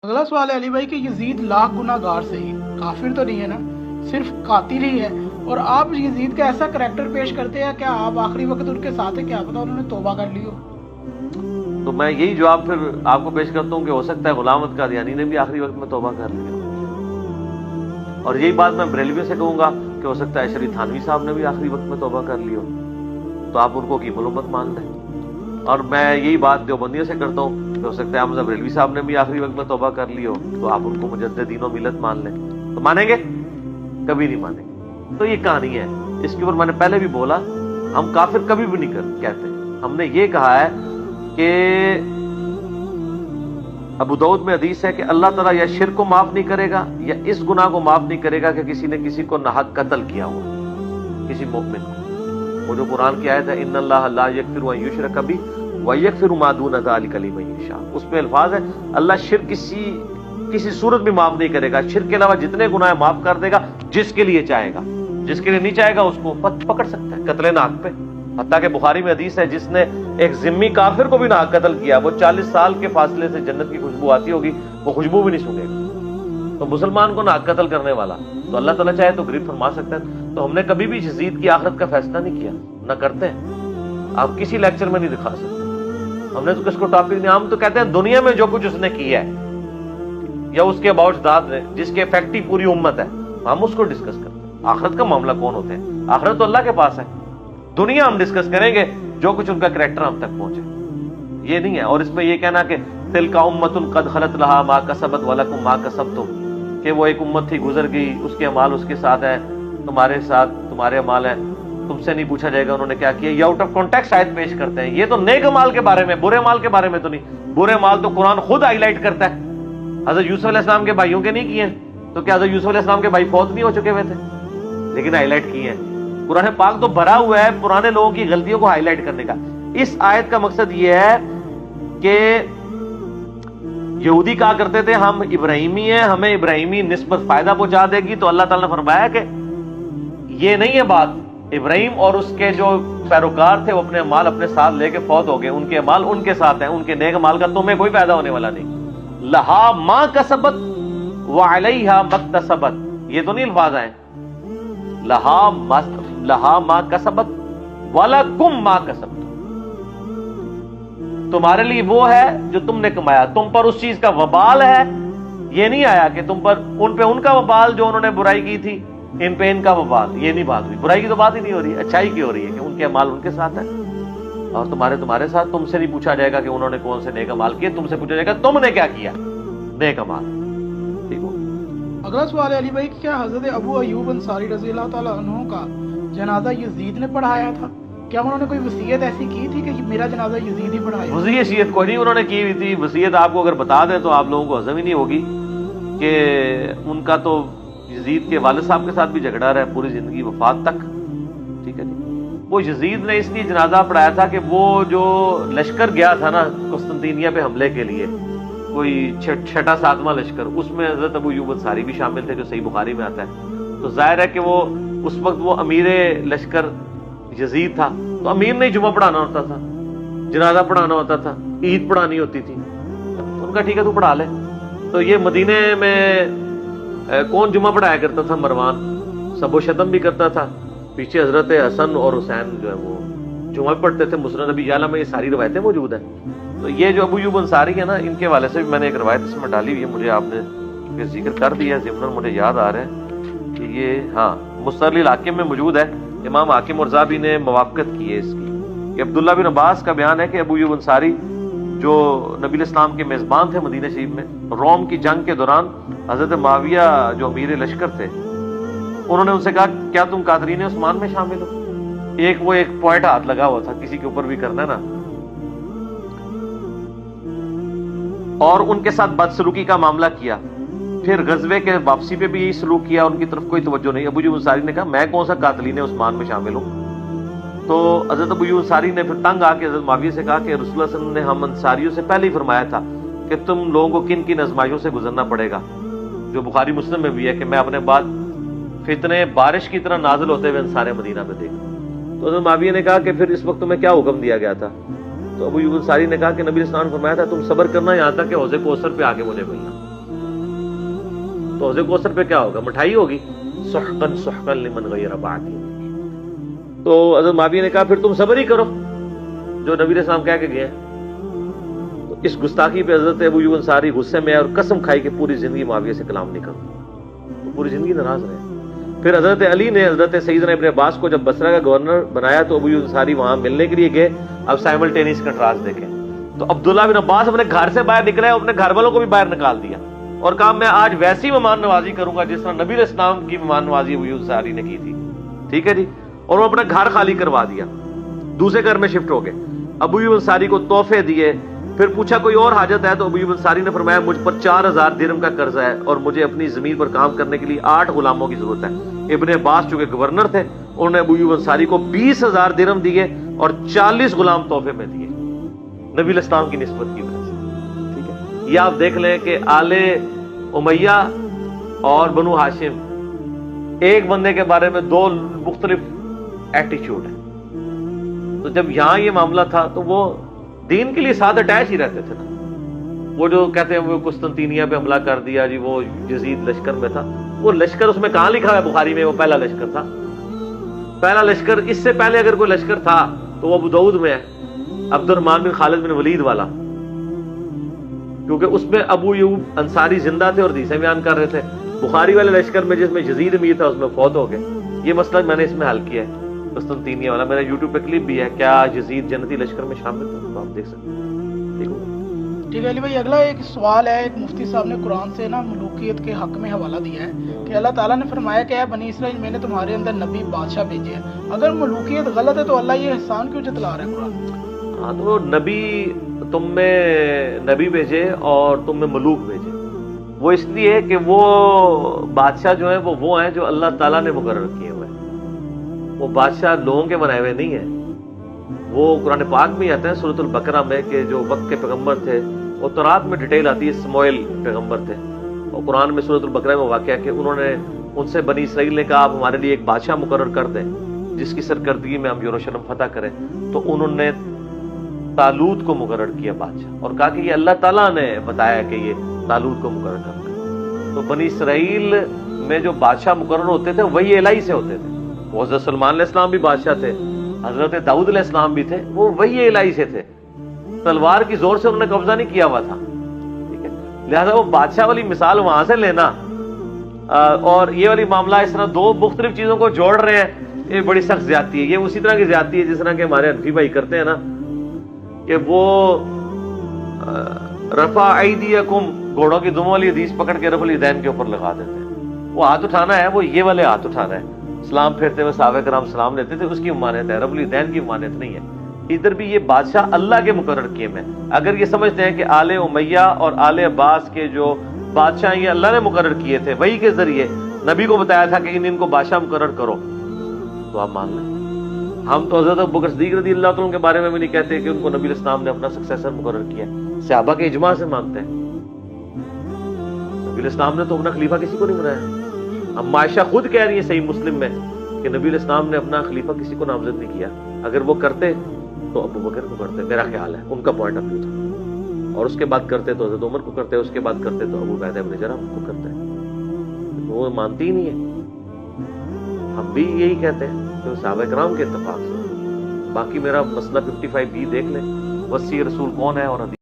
اگلا سوال ہے علی بھائی کہ یزید لاکھ گناہگار سے ہی کافر تو نہیں ہے نا، صرف قاتل ہی ہے، اور آپ یزید کا ایسا کریکٹر پیش کرتے ہیں، کیا آپ آخری وقت ان کے ساتھ ہیں؟ کیا پتا انہوں نے توبہ کر لی ہو؟ تو میں یہی جواب پھر آپ کو پیش کرتا ہوں کہ ہو سکتا ہے غلام احمد قادیانی نے بھی آخری وقت میں توبہ کر لی ہو، اور یہی بات میں بریلویوں سے کہوں گا کہ ہو سکتا ہے شریف تھانوی صاحب نے بھی آخری وقت میں توبہ کر لی ہو، تو آپ ان کو حکیم الامت مان لیں۔ اور میں یہی بات دیوبندیوں سے کرتا ہوں کہ ہو سکتا ہے حمزہ بریلوی صاحب نے بھی آخری وقت میں توبہ کر لی ہو، تو آپ ان کو مجدد دین و ملت مان لیں۔ تو مانیں گے؟ کبھی نہیں مانیں گے۔ تو یہ کہانی ہے، اس کے اوپر میں نے پہلے بھی بولا، ہم کافر کبھی بھی نہیں کہتے۔ ہم نے یہ کہا ہے کہ ابو داؤد میں حدیث ہے کہ اللہ تعالیٰ یا شرک کو معاف نہیں کرے گا یا اس گناہ کو معاف نہیں کرے گا کہ کسی نے کسی کو ناحق قتل کیا ہوا، کسی مومن کو۔ وہ جو قرآن کی آیت ہے ان اللہ لا یغفر ان یشرک بہ ویغفر ما دون ذلک لمن یشاء، اس میں الفاظ ہے اللہ شرک کسی صورت میں معاف نہیں کرے گا، شرک کے علاوہ جتنے گناہ معاف کر دے گا جس کے لیے چاہے گا، جس کے لیے نہیں چاہے گا اس کو پکڑ سکتا ہے قتل ناحق پہ۔ حتیٰ کہ بخاری میں حدیث ہے جس نے ایک ذمی کافر کو بھی ناحق قتل کیا، وہ 40 سال کے فاصلے سے جنت کی خوشبو آتی ہوگی، وہ خوشبو بھی نہیں سنے گا۔ تو مسلمان کو ناحق قتل کرنے والا تو اللہ تعالیٰ چاہے تو گرفت فرما سکتا ہے۔ تو ہم نے کبھی بھی یزید کی آخرت کا فیصلہ نہیں کیا، نہ کرتے ہیں، آپ کسی لیکچر میں نہیں دکھا سکتے۔ ہم نے تو اس کو ٹاپک نہیں، ہم تو کہتے ہیں دنیا میں جو کچھ اس نے کیا ہے یا اس کے اباؤٹ ذات نے جس کے افیکٹی پوری امت ہے، ہم اس کو ڈسکس کرتے ہیں۔ آخرت کا معاملہ کون ہوتے ہیں؟ آخرت تو اللہ کے پاس ہے، دنیا ہم ڈسکس کریں گے جو کچھ ان کا کریکٹر ہم تک پہنچے، یہ نہیں ہے۔ اور اس میں یہ کہنا کہ تلک امۃ قد خلت لہا ما کسبت ولکم ما کسبتم، کہ وہ ایک امت تھی گزر گئی، اس کے اعمال اس کے ساتھ ہیں، تمہارے ساتھ تمہارے اعمال ہیں، تم سے نہیں پوچھا جائے گا انہوں نے کیا کیا۔ یہ آؤٹ آف کانٹیکسٹ آیت پیش کرتے ہیں، یہ تو نیک اعمال کے بارے میں، برے اعمال کے بارے میں تو نہیں۔ برے اعمال تو قرآن خود ہائی لائٹ کرتا ہے، حضرت یوسف علیہ السلام کے بھائیوں کے نہیں کیے ہیں، تو کیا حضرت یوسف علیہ السلام کے بھائی فوت نہیں ہو چکے ہوئے تھے؟ لیکن ہائی لائٹ کیے ہیں۔ قرآن پاک تو بھرا ہوا ہے پرانے لوگوں کی غلطیوں کو ہائی لائٹ کرنے کا۔ اس آیت کا مقصد یہ ہے کہ یہودی کہا کرتے تھے ہم ابراہیمی ہیں، ہمیں ابراہیمی نسبت فائدہ پہنچا دے گی، تو اللہ تعالیٰ نے فرمایا کہ یہ نہیں ہے بات، ابراہیم اور اس کے جو پیروکار تھے وہ اپنے مال اپنے ساتھ لے کے فوت ہو گئے، ان کے مال ان کے ساتھ ہیں، ان کے نیک مال کا تمہیں کوئی فائدہ ہونے والا نہیں۔ لہا ما کسبت وعلیہا مکتسبت، یہ تو نہیں الفاظ ہیں، لہا ما کسبت ولکم ما کسبت، تمہارے لیے وہ ہے جو تم نے کمایا، تم پر اس چیز کا وبال ہے۔ یہ نہیں آیا کہ تم پر ان پہ ان کا وبال جو انہوں نے برائی کی تھی، ان پہ ان کا وبال، یہ نہیں بات ہوئی، برائی کی تو بات ہی نہیں ہو رہی ہے، اچھائی کی ہو رہی ہے کہ ان کے اعمال ان کے ساتھ ہے اور تمہارے ساتھ۔ تم سے نہیں پوچھا جائے گا کہ انہوں نے کون سے نیک اعمال کیے، تم سے پوچھا جائے گا تم نے کیا کیا نیک اعمال۔ ٹھیک ہو؟ اگلا سوال ہے علی بھائی کہ کیا حضرت ابو ایوب انصاری رضی اللہ تعالیٰ عنہ کا جنازہ یزید نے پڑھایا تھا؟ کیا انہوں نے کوئی وصیت ایسی کی تھی کہ میرا جنازہ یزید ہی پڑھائے؟ وصیت کوئی نہیں انہوں نے کی ہوئی تھی۔ وصیت آپ کو اگر بتا دیں تو آپ لوگوں کو ہضم ہی نہیں ہوگی کہ ان کا تو یزید کے والد صاحب کے ساتھ بھی جھگڑا رہا ہے پوری زندگی وفات تک۔ ٹھیک ہے جی، وہ یزید نے اس لیے جنازہ پڑھایا تھا کہ وہ جو لشکر گیا تھا نا قسطنطینیہ پہ حملے کے لیے، کوئی 6واں 7واں لشکر، اس میں حضرت ابو ایوب انصاری بھی شامل تھے جو صحیح بخاری میں آتا ہے۔ تو ظاہر ہے کہ وہ اس وقت وہ امیر لشکر یزید تھا، تو امیر نے جمعہ پڑھانا ہوتا تھا، جنازہ پڑھانا ہوتا تھا، عید پڑھانی ہوتی تھی، تو ان کا ٹھیک ہے تو پڑھا لے۔ تو یہ مدینے میں کون جمعہ پڑھایا کرتا تھا؟ مروان، سب و شتم بھی کرتا تھا، پیچھے حضرت حسن اور حسین جو ہے وہ جمعہ پڑھتے تھے۔ مسند ابی یعلا میں یہ ساری روایتیں موجود ہیں۔ تو یہ جو ابو ایوب انصاری ہے نا، ان کے والے سے بھی میں نے ایک روایت اس میں ڈالی ہوئی ہے، مجھے آپ نے ذکر کر دیا ضمن، مجھے یاد آ رہا ہے کہ یہ ہاں مستدل الحاکم میں موجود ہے، امام حاکم اور ذابی نے موافقت کی ہے اس کی، کہ عبداللہ بن عباس کا بیان ہے کہ ابو ایوب انصاری جو نبی الاسلام کے میزبان تھے مدینہ شریف میں، روم کی جنگ کے دوران حضرت معاویہ جو امیر لشکر تھے، انہوں نے ان سے کہا کیا تم قادرین عثمان میں شامل ہو؟ وہ ایک پوائنٹ ہاتھ لگا ہوا تھا، کسی کے اوپر بھی کرنا ہے نا، اور ان کے ساتھ بدسلوکی کا معاملہ کیا۔ پھر غزوے کے واپسی پہ بھی یہی سلوک کیا، ان کی طرف کوئی توجہ نہیں۔ ابو ایوب انصاری نے کہا میں کون سا قاتلین عثمان میں شامل ہوں؟ تو حضرت ابو ایوب انصاری نے پھر تنگ آ کے حضرت معاویہ سے کہا کہ رسول اللہ صلی اللہ علیہ وسلم نے ہم انصاریوں سے پہلے ہی فرمایا تھا کہ تم لوگوں کو کن کن آزمائشوں سے گزرنا پڑے گا، جو بخاری مسلم میں بھی ہے کہ میں اپنے بعد فتنے بارش کی طرح نازل ہوتے ہوئے انصار مدینہ پہ دیکھا۔ تو حضرت معاویہ نے کہا کہ پھر اس وقت تمہیں کیا حکم دیا گیا تھا؟ تو ابو ایوب انصاری نے کہا کہ نبی علیہ السلام نے فرمایا تھا تم صبر کرنا یہاں تک کہ حوض کوثر پہ آ کے مجھے ملنا۔ تو حوض کوثر پہ کیا ہوگا؟ مٹھائی ہوگی. سحقن سحقن لمن غیر بعدی. تو حضرت معاویہ نے کہا پھر تم صبر ہی کرو جو نبی علیہ السلام کہہ کے گئے ہیں. تو اس گستاخی پہ حضرت ابو ایوب انصاری غصے میں اور قسم کھائی کہ پوری زندگی معاویہ سے کلام نہیں کروں. تو پوری زندگی ناراض رہے. پھر حضرت علی نے حضرت سیدنا ابن عباس کو جب بصرہ کا گورنر بنایا تو ابو ایوب انصاری وہاں ملنے کے لیے گئے. اب سائملٹینیس کنٹراسٹ دیکھیں تو عبداللہ بن عباس اپنے گھر سے باہر نکلے, اپنے گھر والوں کو بھی باہر نکال دیا اور کہا میں آج ویسی مہمان نوازی کروں گا جس طرح نبی علیہ السلام کی مہمان نوازی ابو ایوب انصاری نے کی تھی. ٹھیک ہے جی. اور وہ اپنا گھر خالی کروا دیا, دوسرے گھر میں شفٹ ہو گئے. ابو ایوب انصاری کو تحفے دیے. پھر پوچھا کوئی اور حاجت ہے؟ تو ابو ایوب انصاری نے فرمایا مجھ پر 4000 درہم کا قرض ہے اور مجھے اپنی زمین پر کام کرنے کے لیے 8 غلاموں کی ضرورت ہے. ابن عباس چونکہ گورنر تھے, انہوں نے ابو ایوب انصاری کو 20,000 درہم دیے اور 40 غلام تحفے میں دیے نبی علیہ السلام کی نسبت کی وجہ سے. ٹھیک ہے. یہ آپ دیکھ لیں کہ آل امیہ اور بنو ہاشم ایک بندے کے بارے میں 2 مختلف ایٹیچیوڈ ہیں. تو جب یہاں یہ معاملہ تھا تو وہ دین کے لیے ساتھ اٹیچ ہی رہتے تھے نا. وہ جو کہتے ہیں وہ قسطنطینیہ پہ حملہ کر دیا جی, وہ یزید لشکر میں تھا. وہ لشکر اس میں کہاں لکھا ہے بخاری میں وہ پہلا لشکر تھا؟ پہلا لشکر, اس سے پہلے اگر کوئی لشکر تھا تو وہ ابو داؤد میں ہے, عبد الرحمن بن خالد بن ولید والا, کیونکہ اس میں ابو ایوب انصاری زندہ تھے اور حدیثیں بیان کر رہے تھے. بخاری والے لشکر میں جس میں یزید امیر تھا اس میں فوت ہو گئے. یہ مسئلہ میں نے اس میں حل کیا ہے قسطنطینیہ والا, میرا یوٹیوب پہ کلپ بھی ہے, کیا یزید جنتی لشکر میں شامل تھا, تو آپ دیکھ سکتے ہیں. ٹھیک ہے علی بھائی, اگلا ایک سوال ہے. ایک مفتی صاحب نے قرآن سے نا ملوکیت کے حق میں حوالہ دیا ہے کہ اللہ تعالیٰ نے فرمایا کہ اے بنی اسرائیل میں نے تمہارے اندر نبی بادشاہ بھیجے ہیں. اگر ملوکیت غلط ہے تو اللہ یہ احسان کیوں جتلا رہا ہے قرآن؟ ہاں, تو نبی تم میں نبی بھیجے اور تم میں ملوک بھیجے, وہ اس لیے کہ وہ بادشاہ جو ہیں وہ ہیں جو اللہ تعالیٰ نے مقرر کیے ہوئے ہیں. وہ بادشاہ لوگوں کے بنائے ہوئے نہیں ہیں. وہ قرآن پاک میں آتے ہیں سورۃ البقرہ میں کہ جو وقت کے پیغمبر تھے, وہ تورات میں ڈیٹیل آتی ہے سموئیل پیغمبر تھے, اور قرآن میں سورۃ البقرہ میں واقعہ کہ انہوں نے ان سے بنی اسرائیل نے کہا آپ ہمارے لیے ایک بادشاہ مقرر کر دیں جس کی سرکردگی میں ہم یروشلم فتح کریں. تو انہوں نے طالوت کو مقرر کیا بادشاہ, اور کہا کہ یہ اللہ تعالیٰ نے بتایا کہ یہ طالوت کو مقرر کرنا. تو بنی اسرائیل میں جو بادشاہ مقرر ہوتے تھے وہی الہی سے ہوتے تھے. وہ حضرت سلمان علیہ السلام بھی بادشاہ تھے, حضرت داؤد علیہ السلام بھی تھے, وہ وہی الہی سے تھے. تلوار کی زور سے انہوں نے قبضہ نہیں کیا ہوا تھا. ٹھیک ہے. لہذا وہ بادشاہ والی مثال وہاں سے لینا اور یہ والی معاملہ اس طرح 2 مختلف چیزوں کو جوڑ رہے ہیں, یہ بڑی سخت زیادتی ہے. یہ اسی طرح کی زیادتی ہے جس طرح کہ ہمارے حنفی بھائی کرتے ہیں نا کہ وہ رفع ایدیکم گھوڑوں کی دموں والی حدیث پکڑ کے رفع الیدین کے اوپر لگا دیتے ہیں. وہ ہاتھ اٹھانا ہے, وہ یہ والے ہاتھ اٹھانا ہے. سلام پھیرتے ہوئے صحابہ کرام سلام لیتے تھے, اس کی ممانعت ہے. رفع الیدین کی ممانعت نہیں ہے. ادھر بھی یہ بادشاہ اللہ کے مقرر کیے میں. اگر یہ سمجھتے ہیں کہ آل امیہ اور آل عباس کے جو بادشاہ یہ اللہ نے مقرر کیے تھے, وہی کے ذریعے نبی کو بتایا تھا کہ ان کو بادشاہ مقرر کرو, تو آپ مان لیں. ہم تو حضرت ابوبکر صدیق رضی اللہ عنہ کے بارے میں بھی نہیں کہتے کہ ان کو نبی علیہ السلام نے اپنا سکسیسر مقرر کیا. صحابہ کے اجماع سے مانتے ہیں. نبی علیہ السلام نے تو اپنا خلیفہ کسی کو نہیں بنایا. ام عائشہ خود کہہ رہی ہیں صحیح مسلم میں کہ نبی علیہ السلام نے اپنا خلیفہ کسی کو نامزد نہیں کیا. اگر وہ کرتے تو ابو بکر کو کرتے, میرا خیال ہے ان کا پوائنٹ آف ویو تھا, اور اس کے بعد کرتے تو حضرت عمر کو کرتے, اس کے بعد کرتے تو ابو عبیدہ بن جراح کو کرتے. وہ مانتی ہی نہیں ہے. ہم بھی یہی کہتے ہیں کہ صحابہ کرام کے اتفاق سے. باقی میرا مسئلہ 55B دیکھ لیں, وصی رسول کون ہے اور